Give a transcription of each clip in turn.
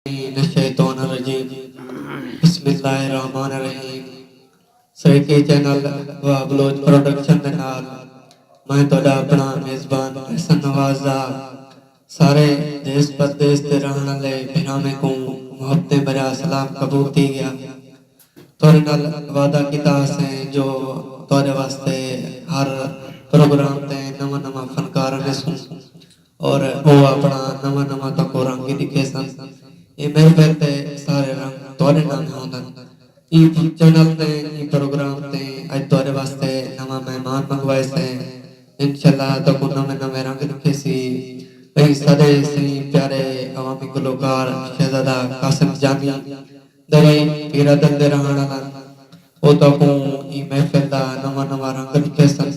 शैतानिर्रजीम बिस्मिल्लाहिर्रहमानिर्रहीम सैके चैनल व Bloch production दे नाल मैं तुहाडा अपना मेज़बान हसन नवाज़ दा सारे देश परदेश ते रहण वाले भरावां को मुहब्बतें भरा सलाम कबूल थी गया। तुहाडे नाल वादा कीता असें जो तुहाडे वास्ते हर प्रोग्राम ते नवा नवा फनकार ने सुन और वो अपना नवा नवा तको रंग दिखे सन। ये महफिल ते सारे रंग तुहाडे नाम होंदन। ई चैनल ते ई प्रोग्राम ते अज तुहाडे वास्ते नवा मेहमान मंगवाए से इंशाल्लाह तको नवे नवे रंग दिखे सी। वही सादे सही प्यारे अवामी गुलकार शहजादा कासिम जानी दरी पीरा दंदे रहण वाला वो तको ई महफिल दा नवा नवा रंग दिखे सन।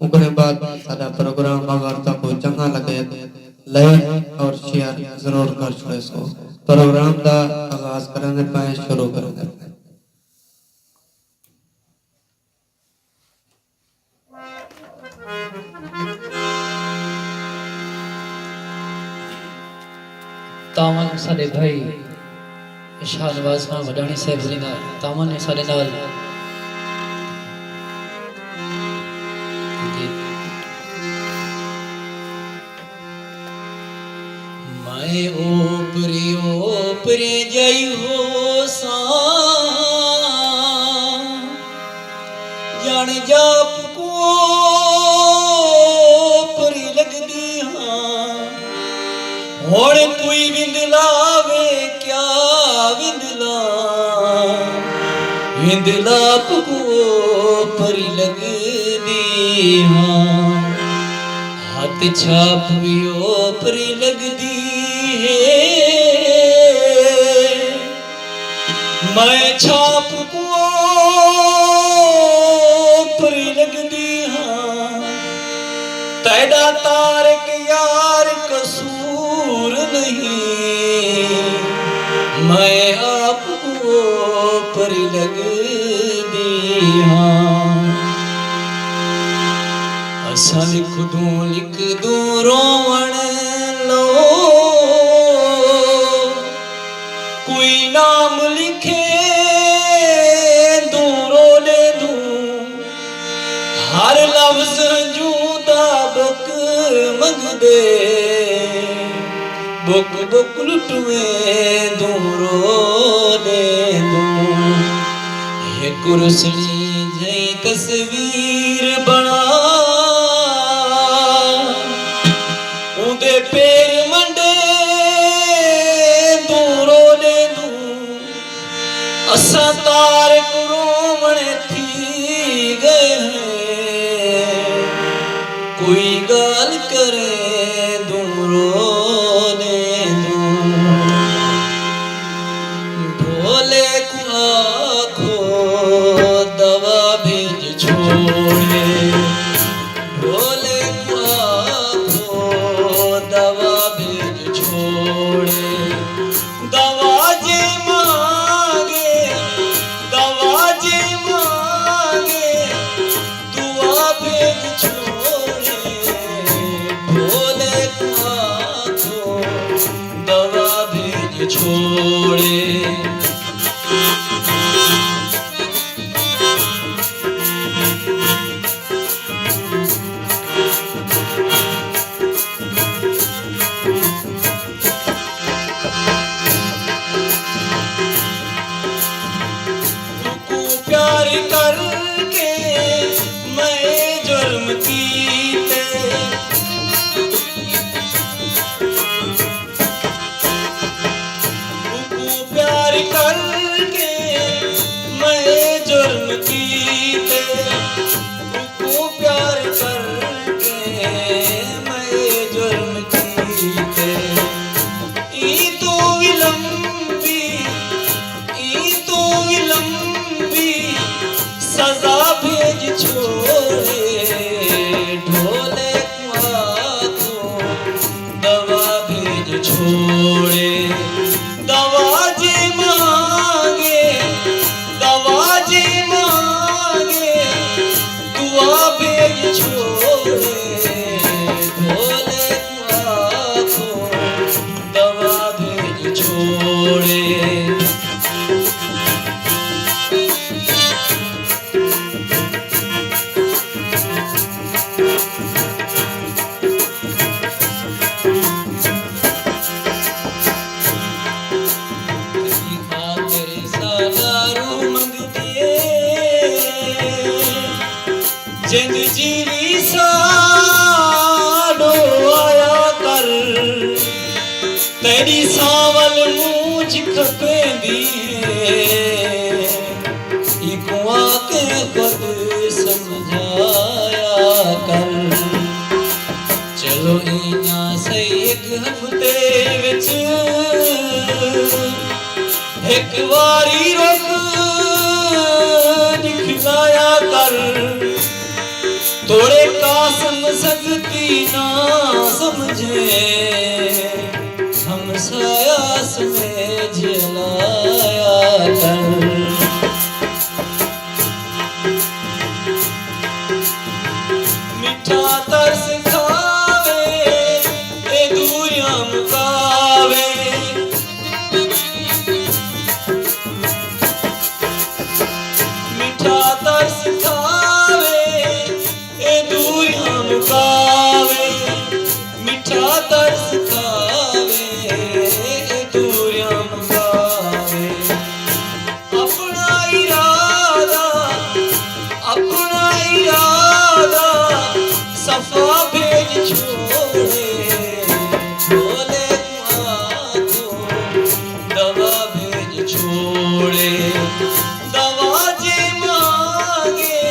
उनके बाद सादा प्रोग्राम अगर तको चंगा लगे लाइक और शेयर जरूर कर छोड़े सो। प्रोग्राम का आगाज करने पाए शुरू करेंगे। तामन साडे भाई शाहनवाज खान वडाणी साहब जिंदा तामन ने साडे नाल मैं ओपरे जई हो सा जान जाप को परी लगदी हां हुण कोई विंदलावे क्या विंदलाप को परी लगदी हां हाथ छाप भी ओपरी लगदी मैं छाप को परी लगदी हां तेरा तारक यार कसूर नहीं मैं आपको परी लगदी हां असा लिख दूं रोवण लो कोई नाम लिखे दूं रोले दूं हर लफ्ज जूदा बक मंगदे बुक बुक लुटवे दूं रोले दूं ये कुर्सनी जई तस्वीर बना उदे पैर मंडे दूरो ले दूं असा तारक रोवण थी गए हैं कोई गाल करे दूरो ले दूं भोले को आखो दवा भेज छोड़े भोले को आखो दवा भेज छोड़े दवा जे मांगे दुआ भेज छोड़े भोले को आखो दवा भेज छोड़े प्यार करके मैं जुर्म कीते प्यार करके मैं जुर्म कीते प्यार करके मैं जुर्म कीते ई तो विलंबी सजा भेज छोड़े ढोले को दवा भेज छोड़े दवा जे मांगे छोड़े। जिंद जीवी साडो आया कर, तेरी सावल मूझ खपेंदी इको आके खुद समझाया कर। चलो इना सही एक हफ्ते विच एक वारी रुख दिखलाया कर। तोड़े कासम सकती ना समझे, हम साया में जलाया कर। मिठा तरस खावे ए दूरियां मुकावे, मिठा तरस खावे मुकावे, मिठा तरस खावे दूरियां मुकावे। अपना इरादा सफा भेज छोड़े, बोले को दवा भेज छोड़े। दवा जे मांगे,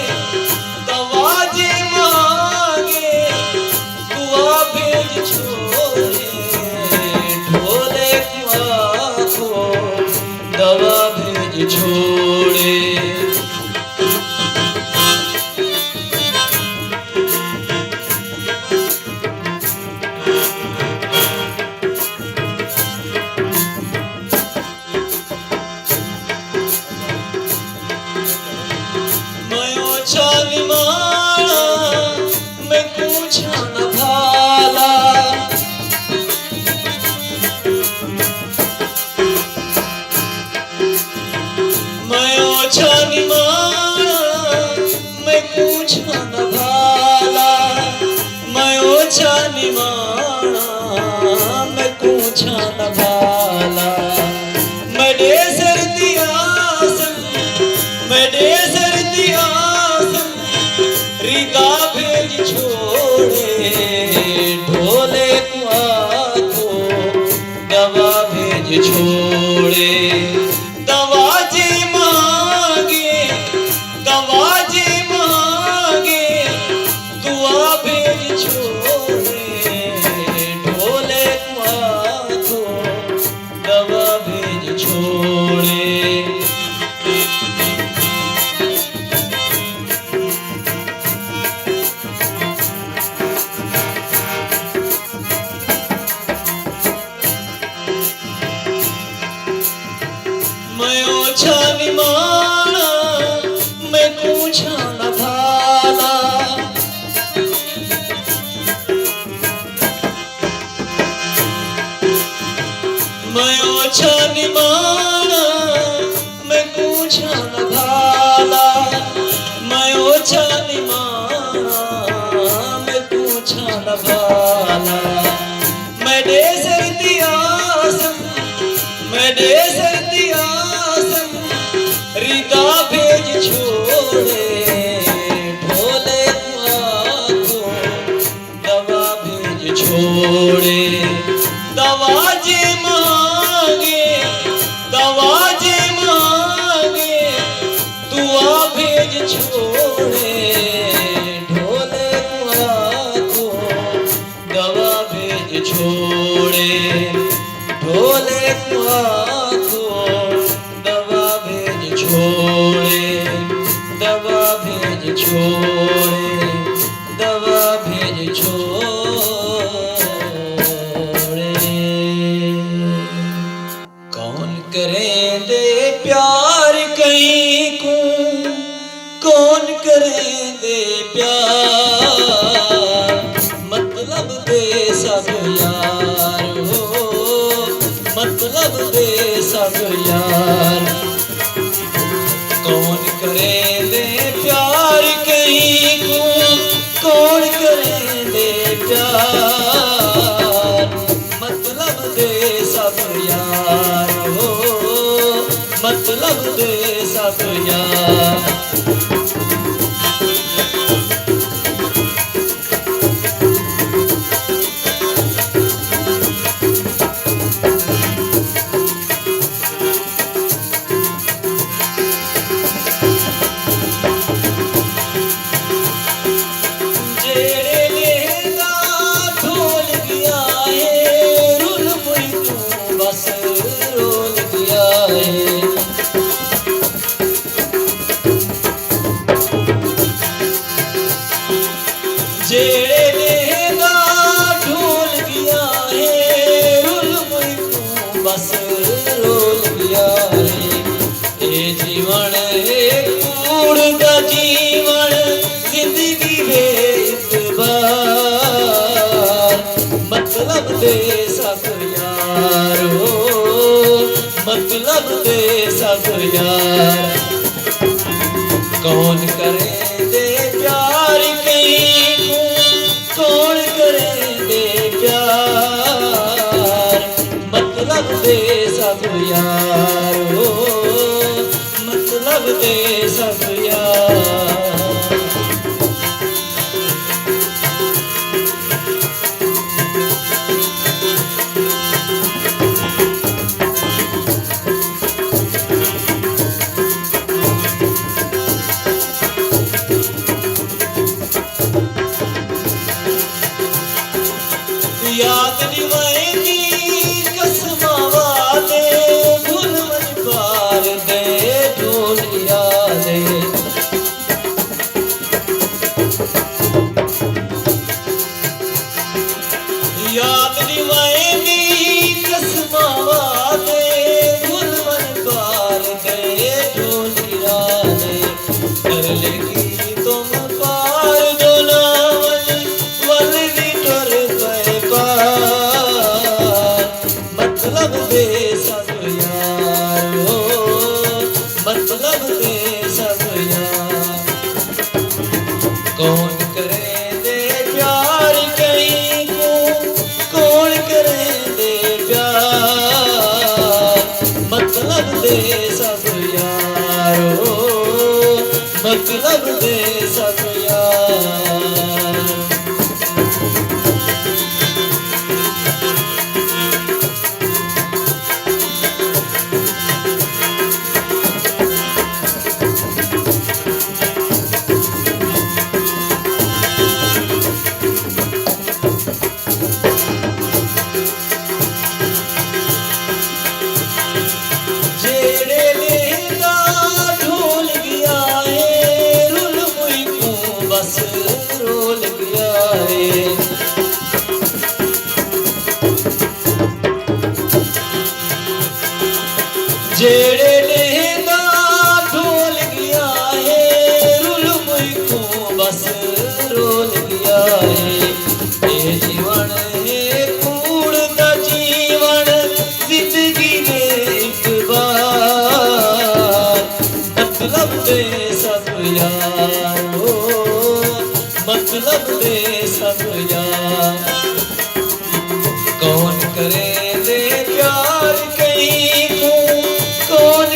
दवा जे मांगे दुआ भेज छोड़े, ढोले को दवा भेज छोड़े। मयो छानी माना मैं पूछा न भाला, मयो छानी माना मैं पूछा न भाला, मयो छानी माना मैं पूछा न भाला। मडे सर्दी आसन, मडे सर्दी आसन रिदा भेज छोड़े, ढोले को दवा भेज छोड़े। दवा जे मांगे, दवा जे मांगे दुआ भेज छोड़े, ढोले को दवा भेज छोड़े। मयो छानी माना मैं पूछा न भाला, मयो छानी माना मैं पूछा न भाला, मयो छानी माना मैं पूछा न भाला। मैडे सर्दी आसन, मैडे सर्दी आसन रिदा भेज छोड़े, ढोले को दवा भेज छोड़े। दवा जे मांगे, दवा जे मांगे दुआ भेज छोड़े, ढोले को दवा भेज छोड़े। ढोले को दवा भेज छोड़े, दवा भेज छोड़े, दवा भेज छोड़े। कौन करें दे प्यार कहीं को, कौन करें दे प्यार, मतलब दे सब यार हो, मतलब दे सब यार कौन करे दे प्यार कहीं को कौन करे दे प्यार मतलब दे सब यार हो मतलब दे सब यार जेड़े लेगा ढोल गया है रुल मुई तू बस रोल गया है ये जीवन एक कूड़ का जीवन जिंदगी बेइतबार मतलब दे सब यार हो मतलब दे सब यार कौन करे दे प्यार कहीं कौन करे दे प्यार मतलब दे सब यार हो मतलब दे सब यार याद निभाएगी कसमां वादे भूल मन पार दे ढोल यादे याद निभाएगी कसमां वादे भूल मन पार दे ढोल यादे कर लेगी तुम पार जो नावल वल भी टुर मतलब दे सब यार हो मतलब दे सब यार कौन करे दे प्यार कहीं को कौन करे दे प्यार मतलब दे सब यार हो मतलब दे सब यार रोल गया है जेड़े लेगा ढोल गया है रुल मुई को बस रोल गया है ये जीवन है कूड़ का जीवन जिंदगी में एक बार मतलब दे सब यार हो मतलब दे सब यार कौन करे दे प्यार कहीं को कौन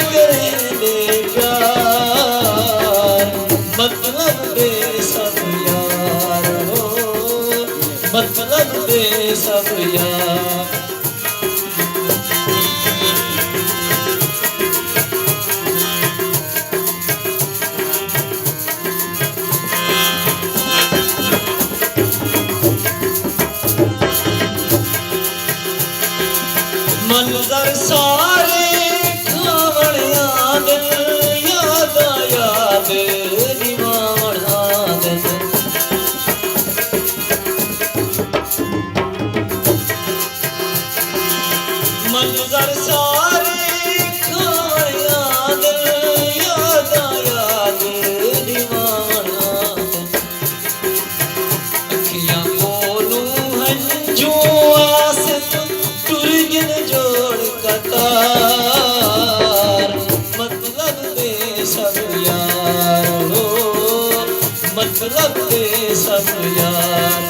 मतलब दे सब यार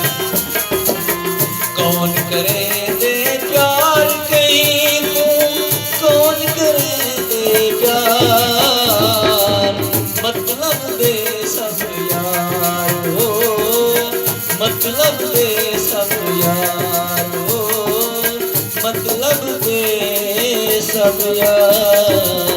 कौन करे दे प्यार कहीं तू कौन करे दे प्यार मतलब दे सब यार हो मतलब दे सब यार हो मतलब दे सब यार